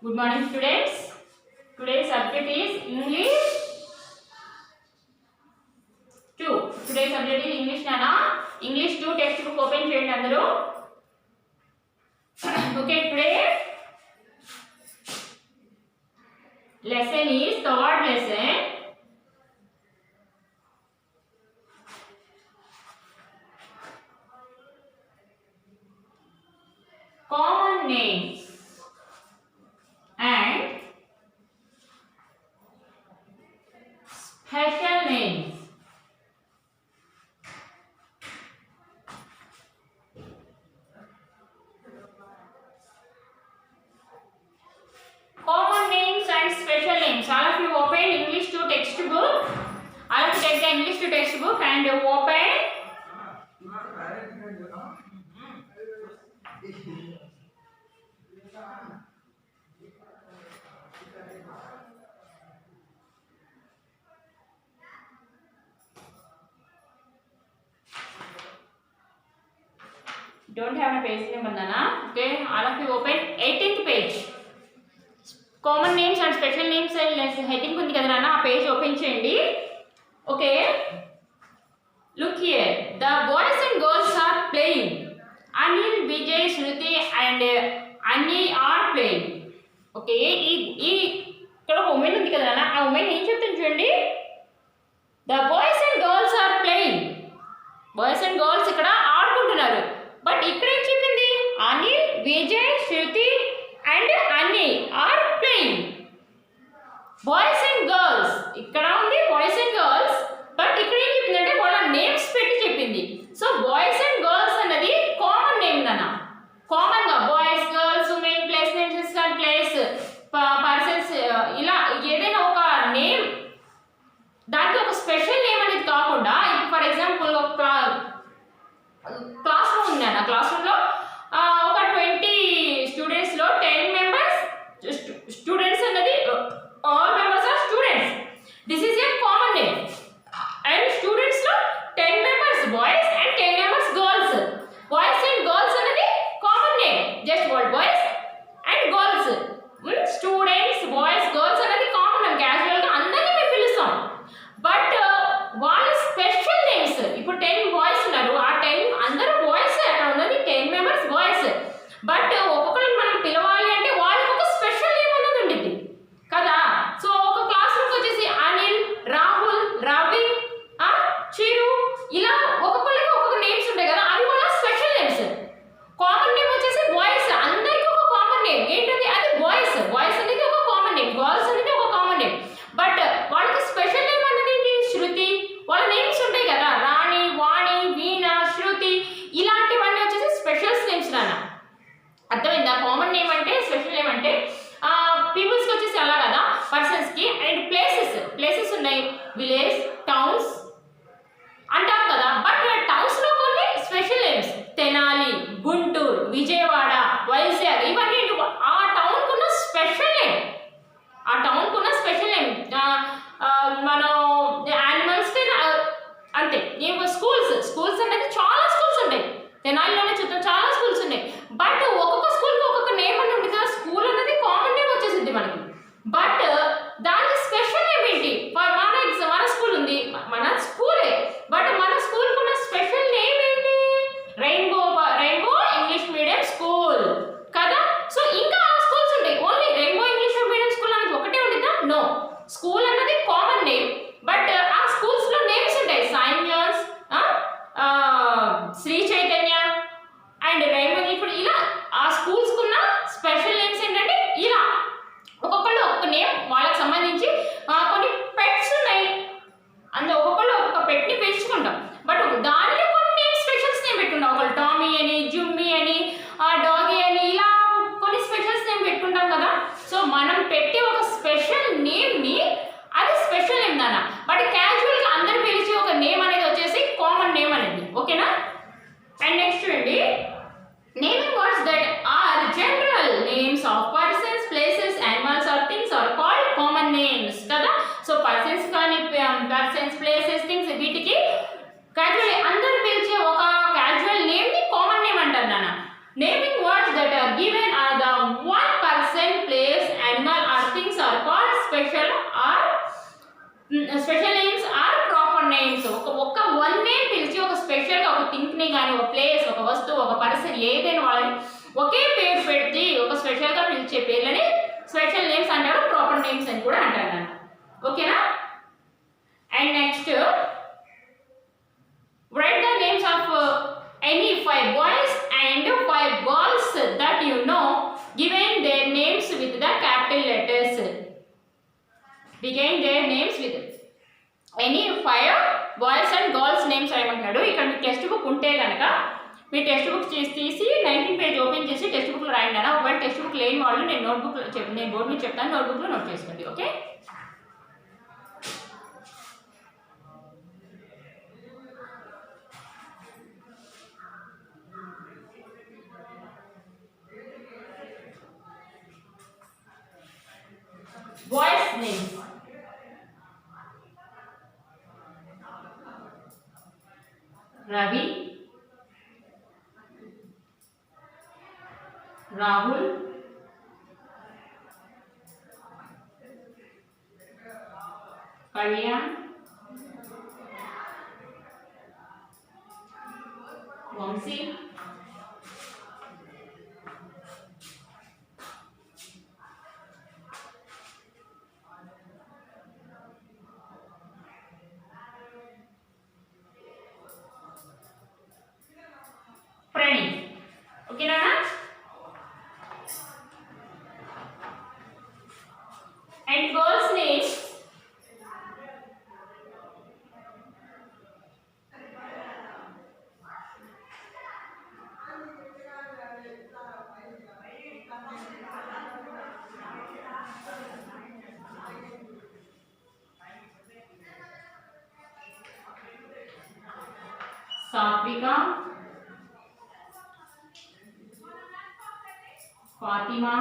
Good morning, students. Today's subject is English 2. Today's subject is English Nana. English 2 textbook open cheyandi andaru. Okay, today lesson is third lesson. Common names and special names. Common names and special names. All of you open English 2 textbook. All of you take the English 2 textbook and open. Don't have a page name, Bandana. Okay, all of you open 18th page. Common names and special names and heading undi kada nana, a page open cheyandi. Okay, look here. The boys and girls are playing. Anil, Vijay, Shruti and Annie are playing. Okay, ఇక్కడ women ఉంది కదా నాన్న, ఆ women ఏం చెప్తాను చూడండి. The boys and girls are playing. Boys and girls ఇక్కడ ఆడుకుంటున్నారు. బట్ ఇక్కడ ఏం చెప్పింది? Anil, Vijay, Shruti and Annie are playing. Boys and girls ఇక్కడ ఉంది బాయ్స్ అండ్ గర్ల్స్, బట్ ఇక్కడ ఏం చెప్పిందంటే వాళ్ళ నేమ్స్ పెట్టి చెప్పింది. సో బాయ్స్ అండ్ గర్ల్స్ అన్నది కామన్ నేమ్ నాన్న. కామన్ గా boys, girls, women, place names and place, persons, ఇలా ఏదైనా ఒక నేమ్ దానికి ఒక స్పెషల్ నేమ్ అనేది కాకుండా, ఫర్ ఎగ్జాంపుల్ ఒక క్లాస్ రూమ్ ఉంది అన్న. క్లాస్ రూమ్లో ఒక 20 స్టూడెంట్స్లో 10 మెంబర్స్ స్టూడెంట్స్ అన్నది all members are students. This is a common name. And స్టూడెంట్స్లో 10 members boys and 10 members girls. Boys and girls అనేది common name, just boys and girls. Students, boys, girls అనేది common name, క్యాజువల్గా అందరినీ మేము పిలుస్తాం. But వాళ్ళ special names, ఇప్పుడు 10 boys ఉన్నారు, ఆ 10 అందరూ బాయ్స్, అక్కడ ఉన్నది 10 మెంబర్స్ బాయ్స్. బట్ ఒక్కొక్కరికి మనం పిలవాలి అంటే వాళ్ళకి ఒక స్పెషల్ నేమ్ అన్నది ఉండిద్ది కదా. సో ఒక క్లాస్ రూమ్కి వచ్చేసి అనిల్, రాహుల్, రవి, చిరు, ఇలా ఒక్కొక్కరికి ఒక్కొక్క నేమ్స్ ఉంటాయి కదా, అవి వాళ్ళ స్పెషల్ నేమ్స్. కామన్ నేమ్ వచ్చేసి బాయ్స్, అందరికీ ఒక కామన్ నేమ్ ఏంటది? అది బాయ్స్. బాయ్స్ అనేది ఒక కామన్ నేమ్, గర్ల్స్ అనేది ఒక కామన్ నేమ్. బట్ వాళ్ళకి స్పెషల్ నేమ్ అనేది ఏంటి? శృతి. వాళ్ళ నేమ్స్ ఉంటాయి కదా, రాణి, వాణి, వీణ, శృతి, ఇలాంటివన్నీ వచ్చేసి స్పెషల్స్ నేమ్స్ నాన్న. అర్థమైందా? కామన్ నేమ్ అంటే, స్పెషల్ నేమ్ అంటే పీపుల్స్కి వచ్చేసి అలా కదా, పర్సన్స్కి. అండ్ ప్లేసెస్ ఉన్నాయి, విలేజ్, టౌన్స్ అంటాం కదా. బట్ టౌన్స్లో కొన్ని స్పెషల్ నేమ్స్, తెనాలి, గుంటూరు, విజయవాడ, వైజాగ్, ఇవన్నీ ఆ టౌన్కున్న స్పెషల్ నేమ్. ఆ టౌన్కున్న స్పెషల్ నేమ్. మనం యానిమల్స్కి అంతే. స్కూల్స్ అనేది చాలా స్కూల్స్ ఉంటాయి. తెనాలిలోనే చూద్దాం, చాలా స్కూల్స్ ఉన్నాయి. బట్ ఒక్కొక్క స్కూల్కి ఒక్కొక్క నేమ్ అని ఉంటుంది కదా. స్కూల్ అనేది కామన్ నేమ్ వచ్చేసింది మనకి. బట్ దానికి స్పెషల్ నేమ్ ఏంటి? మన స్కూల్ ఉంది, మన స్కూలే. బట్ మన స్కూల్కి ఉన్న స్పెషల్ నేమ్ ఏంటి? రెయిన్బో ఇంగ్లీష్ మీడియం స్కూల్ కదా. సో ఇంకా స్కూల్స్ ఉంటాయి. Only Rainbow English medium school అనేది ఒకటే ఉంటుందా? నో. స్కూల్ అన్నది కామన్ నేమ్, బట్ ఆ స్కూల్స్లో నేమ్స్ ఉంటాయి. సైన్యస్, Sri Chaitanya and Rainbow English, ఇలా ఆ స్కూల్స్కి ఉన్న స్పెషల్ నేమ్స్ ఏంటంటే ఇలా ఒక్కొక్కళ్ళు ఒక్కొక్క నేమ్ వాళ్ళకి సంబంధించి. కొన్ని పెట్స్ ఉన్నాయి, అందులో ఒక్కొక్కళ్ళు ఒక్కొక్క పెట్ని పెంచుకుంటాం. బట్ దానికి కొన్ని నేమ్ స్పెషల్స్ నేమ్ పెట్టుకుంటాం. ఒకళ్ళు టామీ అని, జుమ్మీ అని, డాగీ అని, ఇలా కొన్ని స్పెషల్స్ నేమ్ పెట్టుకుంటాం కదా. సో మనం పెట్టే ఒక స్పెషల్ నేమ్ని అది స్పెషల్ నేమ్ దాన్న. బట్ క్యాజువల్గా అందరు పిలిచి ఒక నేమ్ అనేది వచ్చేసి కామన్ నేమ్ అనేది. ఓకేనా? అండ్ నెక్స్ట్ చూడండి, naming words that are general names special are special names are proper names. ఒక వన్ నేమ్ పిలిచి ఒక స్పెషల్గా ఒక థింగ్ని కానీ ఒక ప్లేస్ ఒక వస్తువు ఒక పర్సన్ ఏదైనా వాళ్ళని ఒకే పేరు పెడితే ఒక స్పెషల్గా పిలిచే పేర్లని స్పెషల్ నేమ్స్ అంటారు, ప్రాపర్ నేమ్స్ అని కూడా అంటారు. ఓకేనా? And next write the names of any 5 boys and 5 girls that you know, given their names with the capital letters. Begin their names with any 5 boys and girls names రాయమంటున్నాడు. ఇక్కడ మీ text book ఉంటే కనుక మీ text book తీసి 19 page open చేసి text బుక్లో రాయండి అన్న. ఒకవేళ text book లేని వాళ్ళు నేను నేను బోర్డు మీద చెప్తాను, నోట్బుక్లో నోట్ చేసుకోండి. Okay? Boys names. Ravi, Rahul, Kalyan, Vamsi, Pranay. Okay na? And girls names. Satvika, Fatima,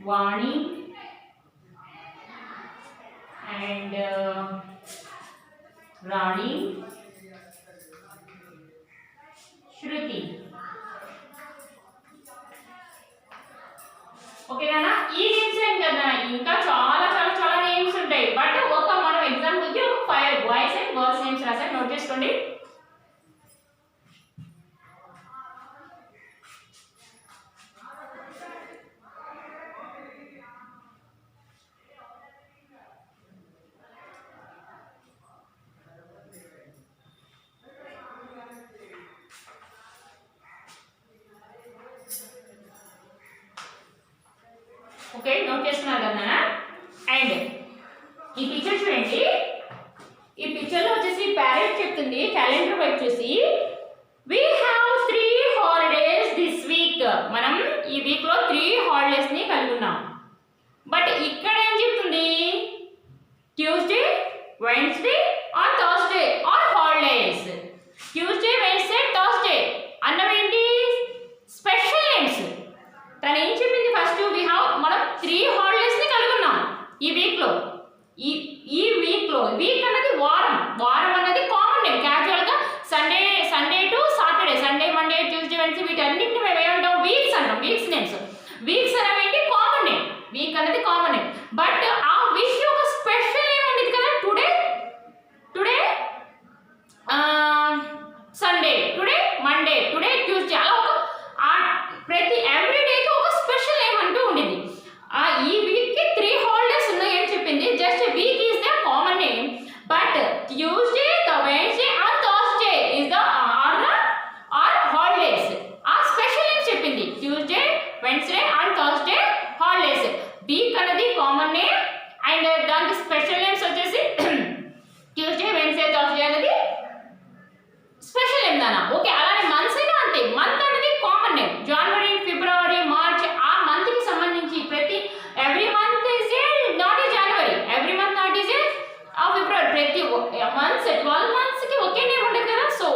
Vani, and Rani, Shruti. Okay నాన్న, ఈ నేమ్స్ ఏం కదా, ఇంకా చాలా చాలా చాలా నేమ్స్ ఉంటాయి. బట్ ఒక మనం ఎగ్జాంపుల్కి ఒక 5 బాయ్స్ అండ్ గర్ల్స్ నేమ్స్ రాసాను, నోట్ చేసుకోండి. ఓకే, నోట్ చేస్తున్నారు కదా. అండ్ ఈ పిక్చర్ చూడండి. ఈ పిక్చర్లో వచ్చేసి పేరెంట్ చెప్తుంది క్యాలెండర్ వైపు చూసి, we have 3 holidays this week. మనం ఈ వీక్ లో 3 హాలిడేస్ ని కలిగి ఉన్నాం. బట్ ఇక్కడ ఏం చెప్తుంది, Tuesday, Wednesday or Thursday or holidays. Tuesday, Wednesday, Thursday అన్నవేంటి స్పెషల్ నేమ్స్. తను ఏం చెప్పింది, ఫస్ట్ మనం 3 హాలిడేస్ ని కలిగి ఉన్నాం ఈ వీక్ లో. ఈ వీక్ లో, వీక్ అన్నది వారం, వారం అన్నది కామన్ నేమ్. క్యాజువల్ గా Sunday to Saturday, Sunday, Monday, Tuesday, Wednesday వీటన్నిటిని మేము ఏమంటాం, వీక్స్ అంటాం. Weeks names. వీక్స్ అనేవి కామన్ నేమ్. వీక్ అనేది కామన్ నేమ్. బట్ ఆ వీక్ కి ఒక స్పెషల్ నేమ్ ఉండేది కదా. Today Sunday, today Monday, today Tuesday, అలా ఒక ప్రతి ఎవ్రీ డేకి ఒక స్పెషల్ నేమ్ అంటూ ఉండేది. ఈ వీక్ కి 3 హాలిడేస్ ఉన్నాయి అని చెప్పింది. Just week is the common name, but Tuesday, Wednesday and Thursday is the are holidays. ఆ స్పెషల్ నేమ్ చెప్పింది. Tuesday, Wednesday and Thursday holidays. Week అనేది కామన్ నేమ్ అండ్ దానికి స్పెషల్ నేమ్స్ వచ్చేసి ట్యూస్డే, వెడ్నెస్డే, థర్స్డే అనేది special name దానా. Okay, అలానే months అయినా అంతే. మంత్ అనేది కామన్ నేమ్. జనవరి, ఫిబ్రవరి, మార్చ్ ఆ మంత్ కి సంబంధించి ప్రతి every month is a not a January, every month not is a ఫిబ్రవరి. ప్రతి మంత్స్ 12 మంత్స్ కి ఒకే నేమ్ ఉంటుంది కదా. సో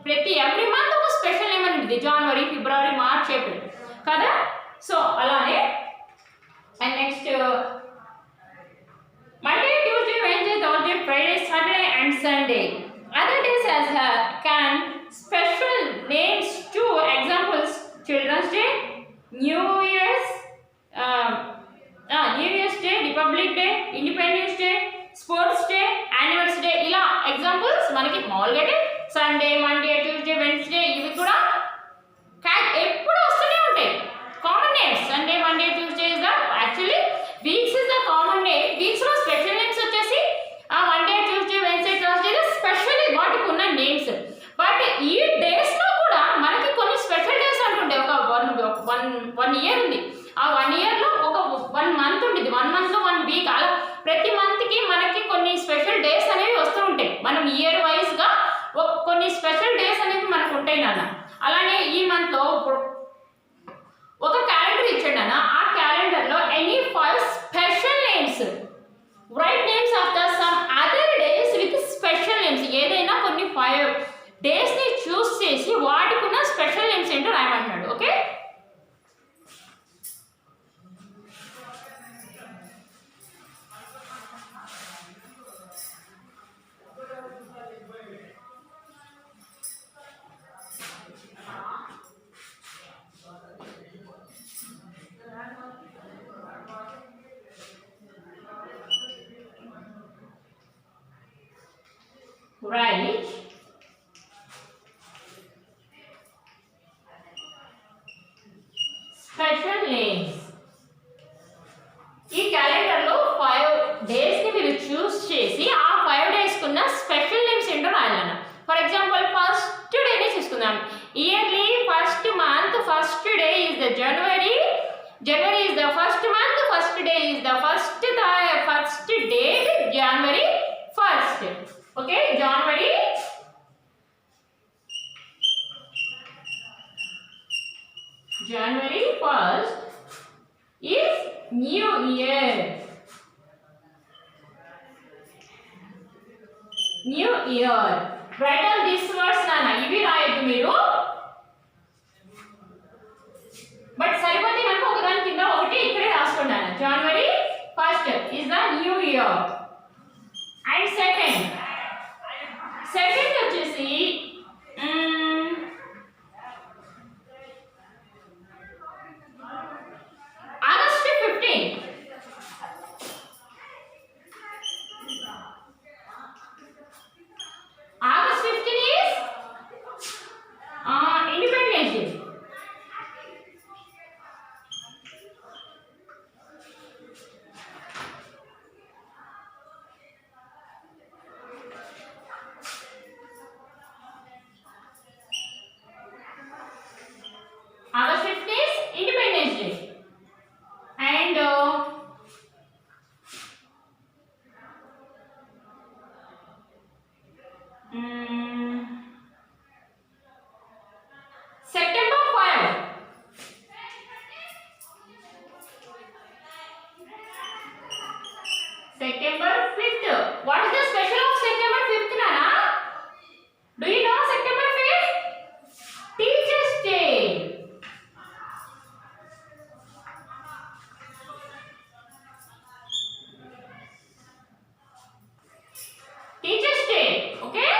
ప్రతి ఎవ్రీ మంత్ ఒక స్పెషల్ నేమ్ అనేది జనవరి, ఫిబ్రవరి, మార్చ్, ఏప్రిల్ కదా. సో అలానే and next Monday, Tuesday, Wednesday, Thursday, Friday, Saturday and Sunday. Other days can special names to examples: Children's Day, new years new years day, republic day, independence day, sports day, anniversary day, ఇలా examples మనకి మామూలుగా అయితే Sunday, Monday, Tuesday, Wednesday ఇవి కూడా ఎప్పుడు వస్తూనే ఉంటాయి. Common names Sunday, Monday, Tuesday is the actually weeks is the common name. Weeks లో స్పెషల్ నేమ్స్ వచ్చేసి Monday, Tuesday, Wednesday, Thursday specially వాటికి ఉన్న నేమ్స్. బట్ ఈ డేస్ లో కూడా మనకి కొన్ని స్పెషల్ డేస్ అంటుండే. ఒక వన్ ఇయర్ ఉంది, ఆ 1 ఇయర్ లో ఒక 1 మంత్ ఉంటుంది, 1 మంత్ లో 1 వీక్, అలా ప్రతి మంత్ కి మనకి కొన్ని స్పెషల్ డేస్ అనేవి వస్తూ ఉంటాయి. మనం ఇయర్ వైజ్ గా కొన్ని స్పెషల్ డేస్ అనేవి మనకు ఉంటాయి నాన్న. అలానే ఈ మంత్ లో ఒక క్యాలెండర్ ఇచ్చాడు నాన్న. ఆ క్యాలెండర్ లో any 5 special names, right names of the sum other days with special names. ఏదైనా కొన్ని 5 డేస్ ని చూస్ చేసి వాటికి ఉన్న స్పెషల్ నేమ్స్ ఏంటో రాయమంటున్నాడు. Okay, write special names. ఈ క్యాలెండర్ లో 5 డేస్ ని మీరు చూస్ చేసి ఆ 5 డేస్ కున్న స్పెషల్ నేమ్స్ ఏంటో రాయాలన్న. ఫర్ ఎగ్జాంపుల్ ఫస్ట్ డేనే తీసుకుందాం. Yearly first month first day is the January. January is the first month, first day is the first date January 1st. Okay, January January 1st is New Year. New Year. Write down these words nana. ఇవి రాయొద్దు మీరు. But సరిపోతే మనకు ఒక దాని కింద ఒకటి ఇక్కడే రాసుకున్నాను. January 1st is the New Year. And second వచ్చేసి August 15. August 15 is Independence Day. August 15 is Independence Day. And September 5. September 5th. What is the special of September 5th, Nana? Do you know September 5th? Teachers' Day. Teachers' Day. Okay?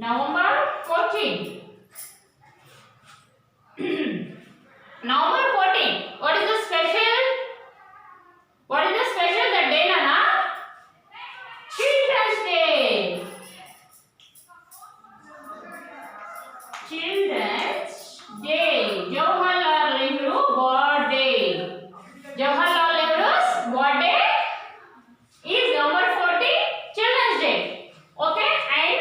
November 14. November 14. What is the special? What is the special that day, Nana? Children's Day. Children's Day. Jawaharlal Nehru birthday. Jawaharlal Nehru's birthday is November 14, Children's Day. Okay, and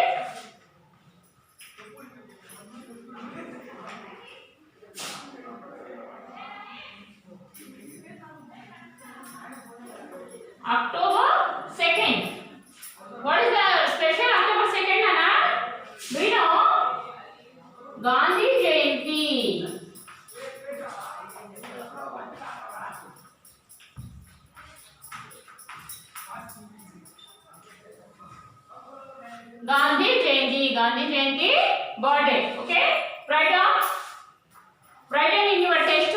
October 2nd. What is the special October 2nd, Nana? Do you know? Gandhi Jayanti. Gandhi Jayanti birthday. Okay, write down in your test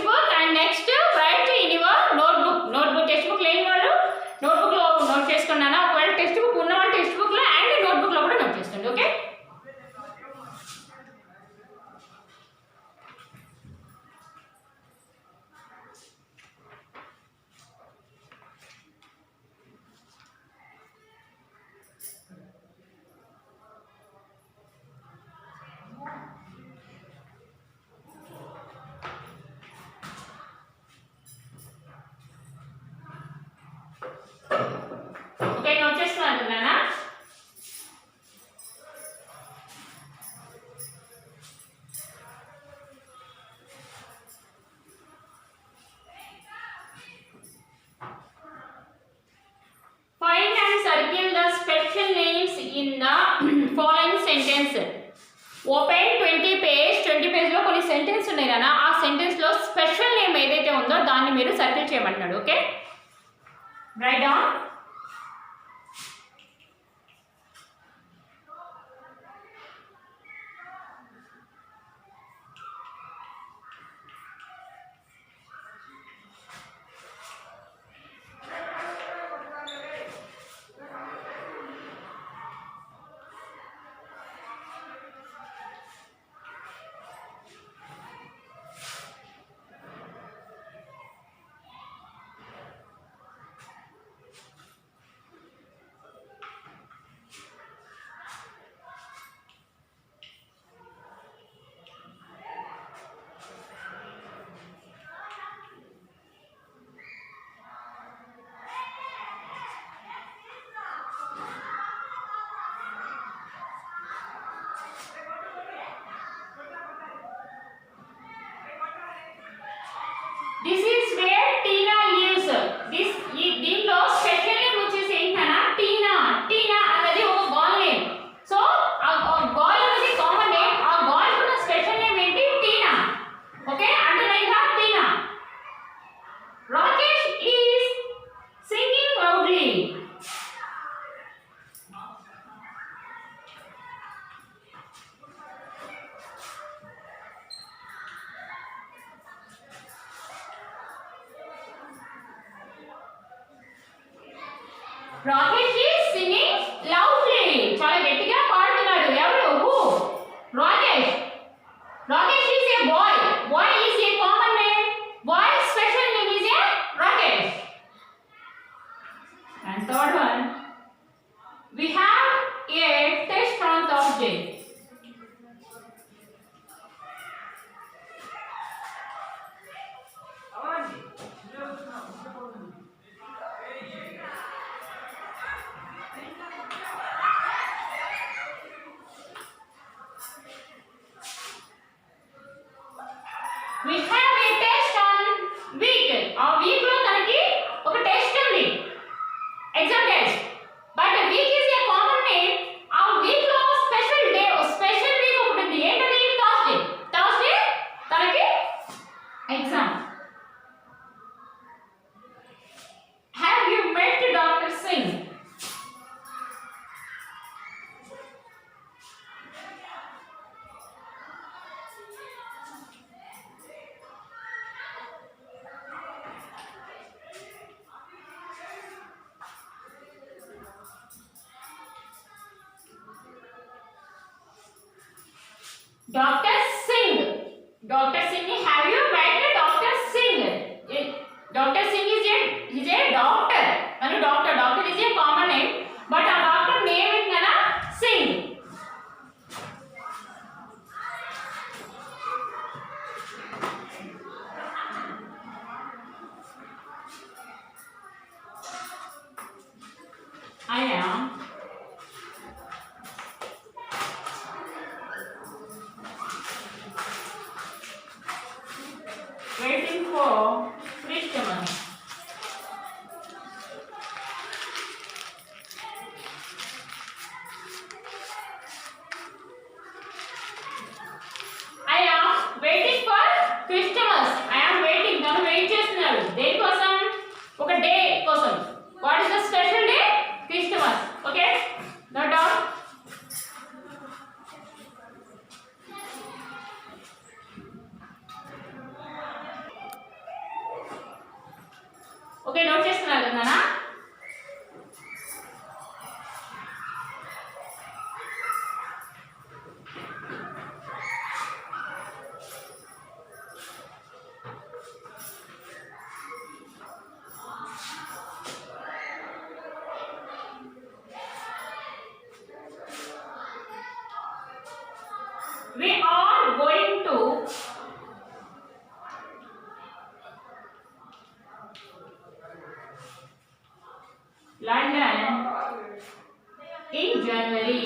open 20 పేజ్లో కొన్ని sentence ఉన్నాయి కదా, ఆ సెంటెన్స్లో special name ఏదైతే ఉందో దాన్ని మీరు circle చేయమంటున్నాడు. Okay, right down. This is where Tina lives. దీంట్లో స్పెషల్ నేమ్ వచ్చేసి ఏంటన్నా టీనా. టీనా అనేది ఒక గర్ల్ నేమ్. సో ఆ గర్ల్ అనేది కామన్ నేమ్, ఆ గర్ల్ ఉన్న స్పెషల్ నేమ్ ఏంటి Tina. Okay, underline the Tina. Rakesh is singing loudly. Rakesh is singing loudly. చాలా గట్టిగా పాడుతున్నాడు. ఎవరు? Who? Rakesh. Rakesh is a boy. Boy is a common name. Boy special name is a Rakesh. And third one, we have a test on Thursday. We have a test on week. ఆ week లో తనకి ఒక test ఉంది, exam test. But week is a common name. ఆ week లో special day, special week ఒకటి ఉంది. ఏంటది? థర్స్డే. థర్స్డే తనకి exam. Have you met Dr. Singh? Dr. Singh. Dr. Singh. Have you met Dr. Singh? Dr. Singh is a doctor. And doctor is a common name. But a doctor name is Nana Singh. I am waiting for Christmas. I am waiting for Christmas. I am waiting. నన్ను wait చేస్తున్నాడు. దేనికోసం? ఒక day కోసం. What is the special day? Christmas. Okay? Note down. Okay, note చేస్తున్నారు కదా. We are going to London in January.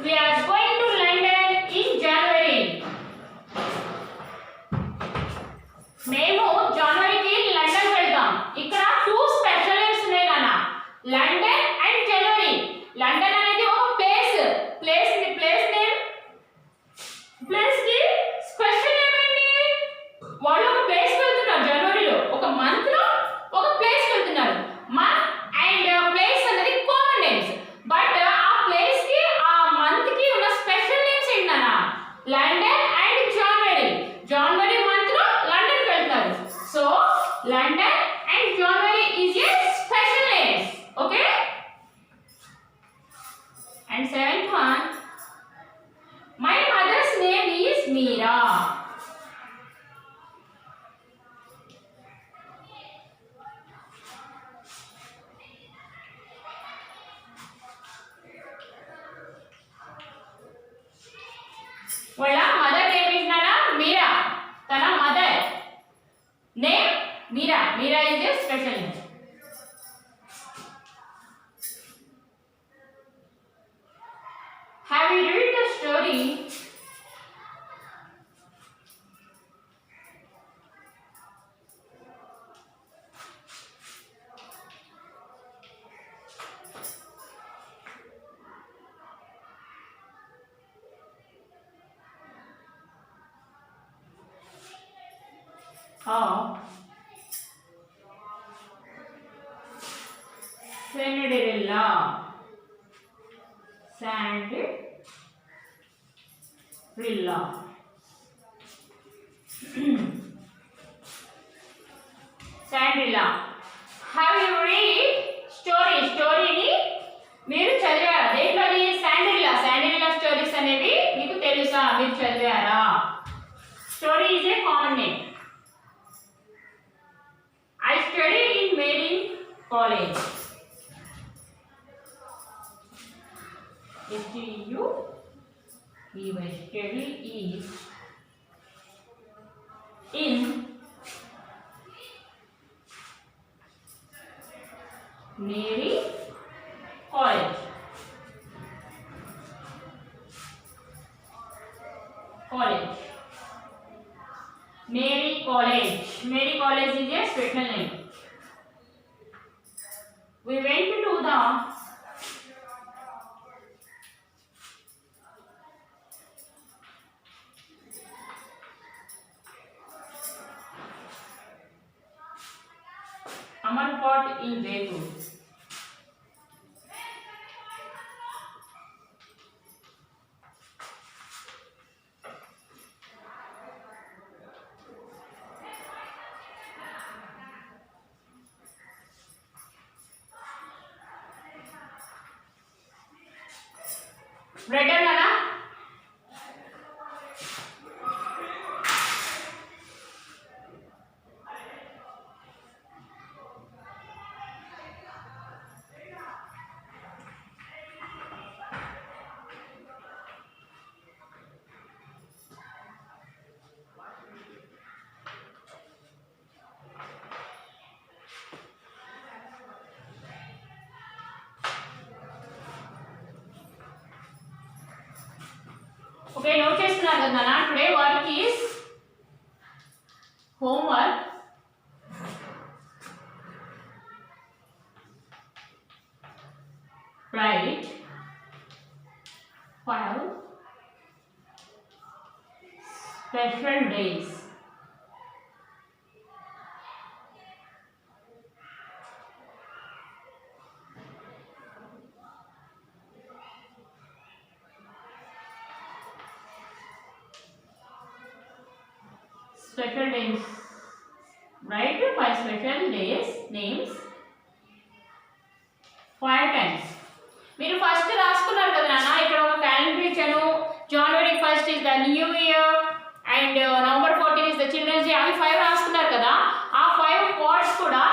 We are going to London in January. మేము జనవరికి London వెళ్తాం. ఇక్కడ 2 స్పెషల్ నేమ్స్ ఉన్నాయి నాన్న. London and January. లండన్ అనేది ఒక place. Place name. Place కి స్పెషల్ నేమ్ ఏంటి? వాళ్ళు ఒక ప్లేస్ వెళ్తున్నారు జనవరిలో, ఒక మంత్ లో ఒక ప్లేస్ వెళ్తున్నారు. మంత్ అండ్ ప్లేస్ అనేది కామన్ నేమ్స్. బట్ ఆ ప్లేస్ కి ఆ మంత్ కి ఉన్న స్పెషల్ నేమ్స్ ఏంటన్నా? London and January. January month లో లండన్ వెళ్తారు. So London and January is a special name. Okay. And seventh one, my mother's name is Meera. వాళ్ళ మదర్ నేమ్ ఏంటన్నా? మీరా. తన mother name Meera. Meera is a special name. Have you read the story? Oh. Cinderella. Cinderella. Cinderella. Have you read story? Story ni మీరు చదివారా? దేంట్లోది? Cinderella. Cinderella stories అనేవి మీకు తెలుసా? మీరు చదివారా? Story is a common name. I studied in Mary College. STUDY study is in Mary College. Mary College. Mary College is a special name. We went to the Amar Fort in Jaipur. Written Nana? Okay, note చేస్తున్నారు కదా నాన్న. Today work is homework. Write 5 special days. Special days. Write 5 special days names 5 times. మీరు first రాసుకున్నారు కదా నాన్న. ఇక్కడ ఒక calendar ఇచ్చాను. January 1st is the new year and November 14 is the children's day. అవి 5 రాసుకున్నారు కదా. ఆ 5 words కూడా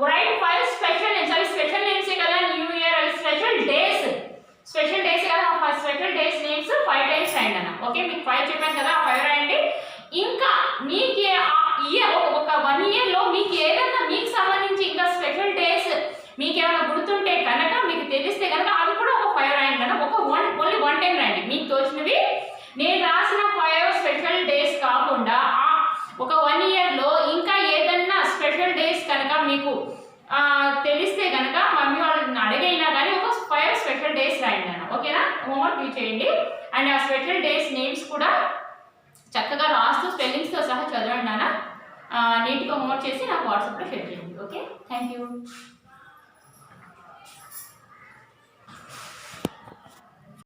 write 5 special names. అవి స్పెషల్ నేమ్స్ కదా. న్యూ ఇయర్ అవి స్పెషల్ డేస్. స్పెషల్ డేస్ కదా. ఆ 5 స్పెషల్ డేస్ నేమ్స్ 5 టైమ్స్ రాయండి అన్న. ఓకే, మీకు 5 చెప్పాను కదా. ఆ 5 రాయండి. ఇంకా మీకు ఇయర్ ఒక 1 ఇయర్ లో మీకు ఏదైనా మీకు సంబంధించి ఇంకా స్పెషల్ డేస్ మీకు ఏమైనా గుర్తుంటే కనుక, మీకు తెలిస్తే కనుక అవి కూడా ఒక 5 రాయండి అన్న. ఓన్లీ 1 టైం రాయండి మీకు తోచినవి. నేను రాసిన 5 స్పెషల్ డేస్ కాకుండా ఒక 1 ఇయర్ లో ఇంకా ఏదైనా స్పెషల్ డేస్ కనుక మీకు తెలిస్తే కనుక మమ్మీ వాళ్ళని ఓకేనా, హోంవర్క్ యూజ్ చేయండి. అండ్ ఆ స్పెషల్ డేస్ నేమ్స్ కూడా చక్కగా రాస్తూ స్పెల్లింగ్స్తో సహా చదవండి నాన్న. నీట్గా హోంవర్క్ చేసి నాకు వాట్సాప్లో షేర్ చేయండి. Okay, thank you.